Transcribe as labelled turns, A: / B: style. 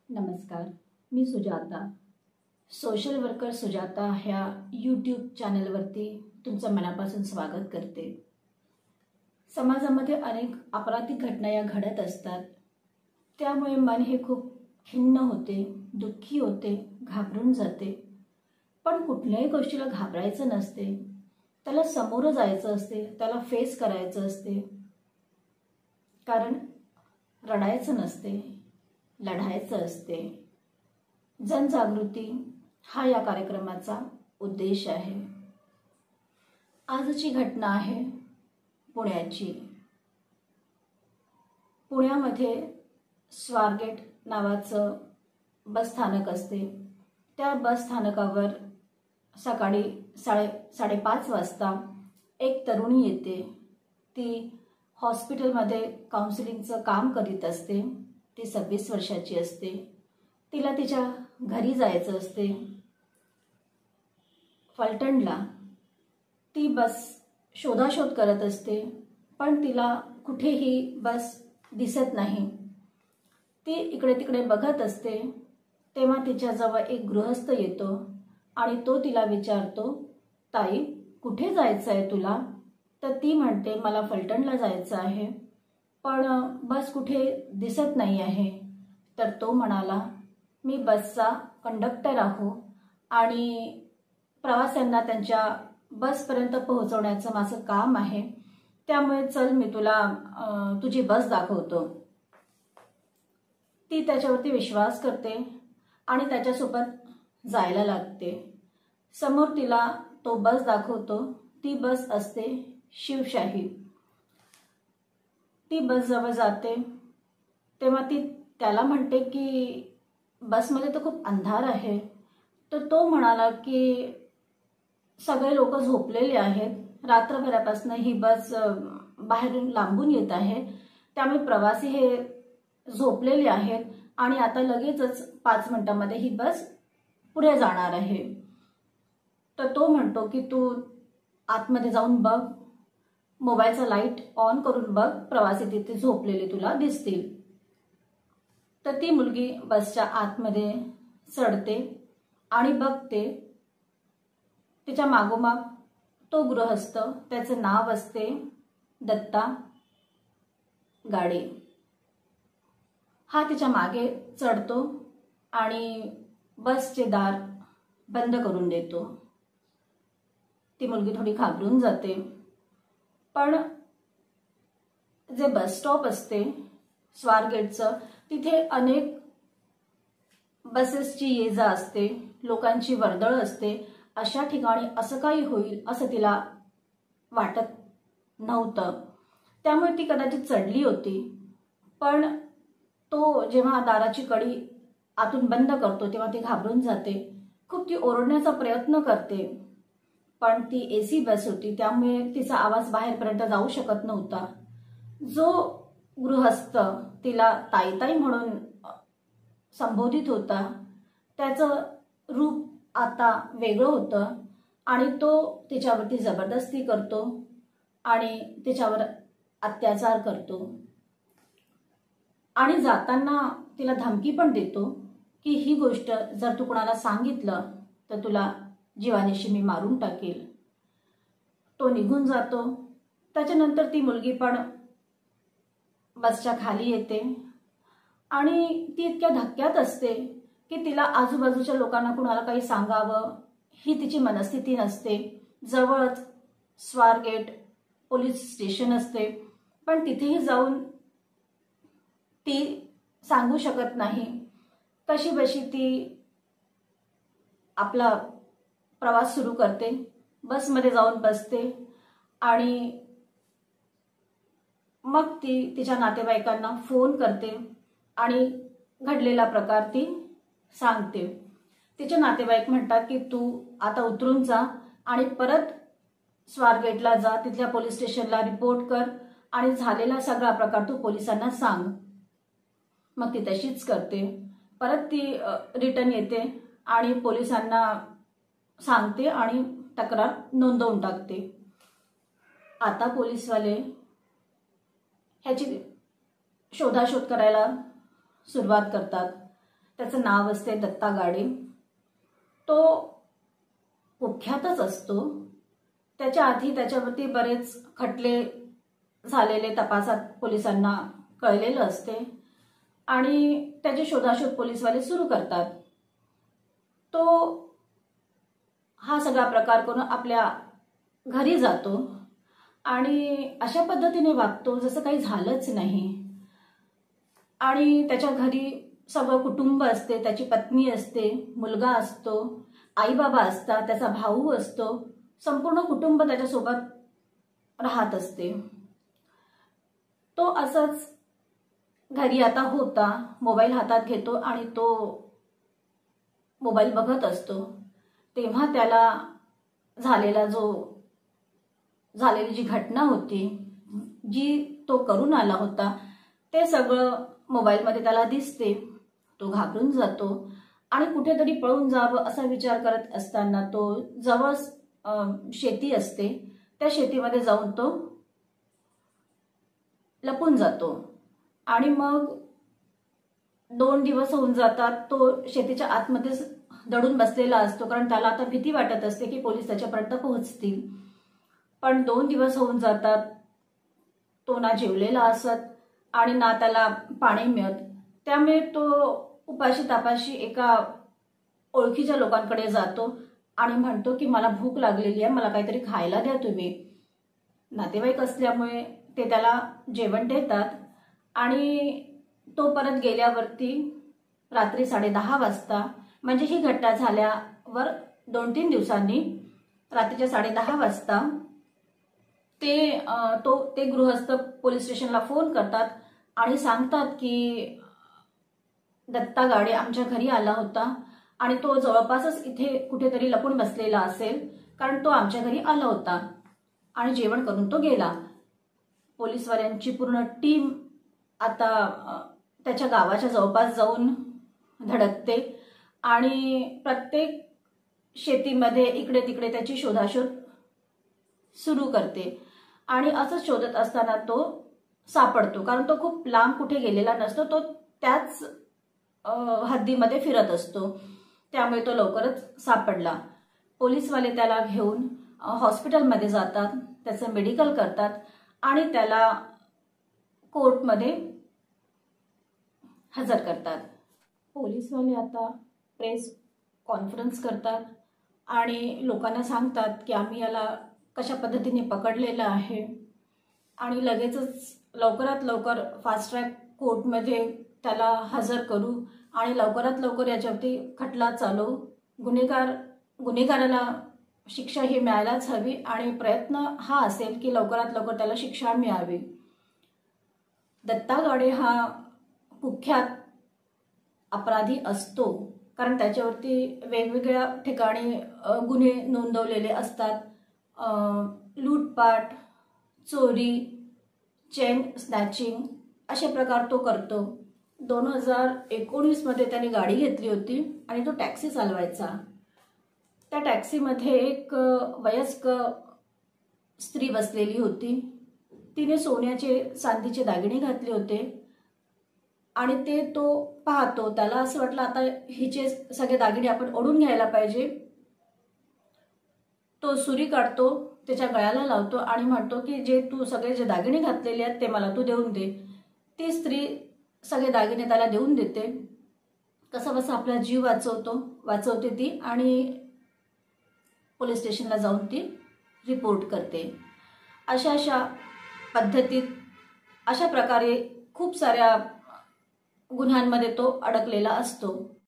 A: नमस्कार, मी Sujata. Social worker Sujata ह्या YouTube चॅनलवरती तुमचं मनापासून स्वागत करते. समाजामध्ये अनेक आपराधिक घटना या घडत असतात. त्यामुळे मन हे खूप खिन्न होते, दुःखी होते, घाबरून जाते. पण कुठल्याही गोष्टीला घाबरायचं नसते, त्याला समोर जायचं असते, त्याला फेस करायचं असते. कारण रडायचं नसते, लढायचं असते. जनजागृती हा या कार्यक्रमाचा उद्देश आहे. आजची घटना आहे पुण्याची. पुण्यामध्ये स्वारगेट नावाचं बस स्थानक असते. त्या बस स्थानकावर सकाळी 5:30 वाजता एक तरुणी येते. ती हॉस्पिटलमध्ये काउन्सिलिंगचं काम करीत असते. ती 26 वर्षाची असते. तिला तिच्या घरी जायचं असते. फलटणला ती बस शोधाशोध करत असते, पण तिला कुठेही बस दिसत नाही. ती इकडे तिकडे बघत असते. तेव्हा तिच्याजवळ एक गृहस्थ येतो आणि तो तिला विचारतो, ताई कुठे जायचं आहे तुला? तर ती म्हणते, मला फलटणला जायचं आहे, पण बस कुठे दिसत नाही आहे. तर तो म्हणाला, मी बसचा कंडक्टर आहो आणि प्रवाशांना त्यांच्या बसपर्यंत पोहोचवण्याचं माझं काम आहे. त्यामुळे चल मी तुला तुझी बस दाखवतो. ती त्याच्यावरती विश्वास करते आणि त्याच्यासोबत जायला लागते. समोर तिला तो बस दाखवतो. ती बस असते शिवशाही. ती बस जवळ जाते तेव्हा ती त्याला म्हणते की बसमध्ये तर खूप अंधार आहे. तर तो म्हणाला की सगळे लोक झोपलेले आहेत. रात्रभरापासून ही बस बाहेरून लांबून येत आहे. त्यामुळे प्रवासी हे झोपलेले आहेत आणि आता लगेचच 5 मिनिटांमध्ये ही बस पुढे जाणार आहे. तर तो म्हणतो की तू आतमध्ये जाऊन बघ, मोबाईलचा लाईट ऑन करून बघ, प्रवासी तिथे झोपलेले तुला दिसतील. तर ती मुलगी बसच्या आतमध्ये चढते आणि बघते. तिच्या मागोमाग तो गृहस्थ, त्याचं नाव असते दत्ता गाडे. हा तिच्या मागे चढतो आणि बसचे दार बंद करून देतो. ती मुलगी थोडी घाबरून जाते. पण जे बस स्टॉप असते स्वारगेटचं, तिथे अनेक बसेसची ये जा असते, लोकांची वर्दळ असते. अशा ठिकाणी असं काही होईल असं तिला वाटत नव्हतं. त्यामुळे ती कदाचित चढली होती. पण तो जेव्हा दाराची कडी आतून बंद करतो तेव्हा ती घाबरून जाते. खूप ती ओरडण्याचा प्रयत्न करते, पण ती AC बस होती त्यामुळे तिचा आवाज बाहेरपर्यंत जाऊ शकत नव्हता. जो गृहस्थ तिला ताई ताई म्हणून संबोधित होता, त्याचं रूप आता वेगळं होतं आणि तो तिच्यावरती जबरदस्ती करतो आणि तिच्यावर अत्याचार करतो. आणि जाताना तिला धमकी पण देतो की ही गोष्ट जर तू कोणाला सांगितलं तर तुला जीवानीशी मी मारून टाकेल. तो निघून जातो. त्याच्यानंतर ती मुलगी पण बसच्या खाली येते आणि ती इतक्या धक्क्यात असते की तिला आजूबाजूच्या लोकांना कुणाला काही सांगावं ही तिची मनस्थिती नसते. जवळच स्वारगेट पोलीस स्टेशन असते, पण तिथेही जाऊन ती सांगू शकत नाही. कशी बशी ती आपला प्रवास सुरू करते. बसमध्ये जाऊन बसते आणि मग ती तिच्या नातेवाईकांना फोन करते आणि घडलेला प्रकार ती सांगते. तिचे नातेवाईक म्हणतात की तू आता उतरून जा आणि परत स्वारगेटला जा, तिथल्या पोलीस स्टेशनला रिपोर्ट कर आणि झालेला सगळा प्रकार तू पोलिसांना सांग. मग ती तशीच करते. परत ती रिटर्न येते आणि पोलिसांना सांगते आणि तक्रार नोंदवून टाकते. आता पोलीसवाले ह्याची शोधाशोध करायला सुरुवात करतात. त्याचं नाव असते दत्ता गाडे. तो कुख्यातच असतो. त्याच्या आधी त्याच्यावरती बरेच खटले झालेले तपासात पोलिसांना कळलेलं असते आणि त्याचे शोधाशोध पोलीसवाले सुरू करतात. तो हा सगळा प्रकार करून आपल्या घरी जातो आणि अशा पद्धतीने वागतो जसं काही झालंच नाही. आणि त्याच्या घरी सगळं कुटुंब असते, त्याची पत्नी असते, मुलगा असतो, आई बाबा असतात, त्याचा भाऊ असतो, संपूर्ण कुटुंब त्याच्यासोबत राहत असते. तो असंच घरी आता होता, मोबाईल हातात घेतो आणि तो मोबाईल बघत असतो. तेव्हा त्याला झालेली जी घटना होती, जी तो करून आला होता, ते सगळं मोबाईलमध्ये त्याला दिसते. तो घाबरून जातो आणि कुठेतरी पळून जावं असा विचार करत असताना तो जवळ शेती असते, त्या शेतीमध्ये जाऊन तो लपून जातो. आणि मग 2 दिवस होऊन जातात. तो शेतीच्या आतमध्ये दडून बसलेला असतो, कारण त्याला आता भीती वाटत असते की पोलीस त्याच्यापर्यंत पोहोचतील. पण 2 दिवस होऊन जातात. तो ना जेवलेला असत आणि ना त्याला पाणी मिळत. त्यामुळे तो उपाशी तापाशी एका ओळखीच्या लोकांकडे जातो आणि म्हणतो की मला भूक लागलेली आहे, मला काहीतरी खायला द्या तुम्ही. नातेवाईक असल्यामुळे ते त्याला जेवण देतात आणि तो परत गेल्यावरती रात्री 10:30 वाजता, म्हणजे ही घटना झाल्यावर 2-3 दिवसांनी रात्रीच्या 10:30 वाजता ते गृहस्थ पोलीस स्टेशनला फोन करतात आणि सांगतात की दत्ता गाडे आमच्या घरी आला होता आणि तो जवळपासच इथे कुठेतरी लपून बसलेला असेल, कारण तो आमच्या घरी आला होता आणि जेवण करून तो गेला. पोलीसवाल्यांची पूर्ण टीम आता त्याच्या गावाच्या जवळपास जाऊन धडकते आणि प्रत्येक शेतीमध्ये इकडे तिकडे त्याची शोधाशोध सुरू करते. आणि असंच शोधत असताना तो सापडतो, कारण तो खूप लांब कुठे गेलेला नसतो, तो त्याच हद्दीमध्ये फिरत असतो. त्यामुळे तो लवकरच सापडला. पोलीसवाले त्याला घेऊन हॉस्पिटलमध्ये जातात, त्याचं मेडिकल करतात आणि त्याला कोर्टमध्ये हजर करतात. पोलीसवाले आता प्रेस कॉन्फरन्स करतात आणि लोकांना सांगतात की आम्ही याला कशा पद्धतीने पकडलेलं आहे आणि लगेचच लवकरात लवकर फास्ट ट्रॅक कोर्टमध्ये त्याला हजर करू आणि लवकरात लवकर याच्यावरती खटला चालवू. गुन्हेगाराला शिक्षा ही मिळायलाच हवी आणि प्रयत्न हा असेल की लवकरात लवकर त्याला शिक्षा मिळावी. दत्ता गाडे हा कुख्यात अपराधी असतो, कारण त्याच्यावरती वेगवेगळ्या ठिकाणी गुन्हे नोंदवलेले असतात. लूटपाट, चोरी, चेन स्नॅचिंग असे प्रकार तो करतो. 2019 मध्ये त्याने गाडी घेतली होती आणि तो टॅक्सी चालवायचा. त्या टॅक्सीमध्ये एक वयस्क स्त्री बसलेली होती. तिने सोन्याचे चांदीचे दागिने घातले होते आणि ते तो पाहतो. त्याला असं वाटलं आता हिचे सगळे दागिने आपण ओढून घ्यायला पाहिजे. तो सुरी काढतो, त्याच्या गळ्याला लावतो आणि म्हणतो की जे दागिने घातलेले आहेत ते मला तू देऊन दे. ती स्त्री सगळे दागिने त्याला देऊन देते. कसं आपला जीव वाचवते ती आणि पोलीस स्टेशनला जाऊन ती रिपोर्ट करते. अशा पद्धतीत अशा प्रकारे खूप साऱ्या गुन्ह्यांमध्ये तो अडकलेला असतो.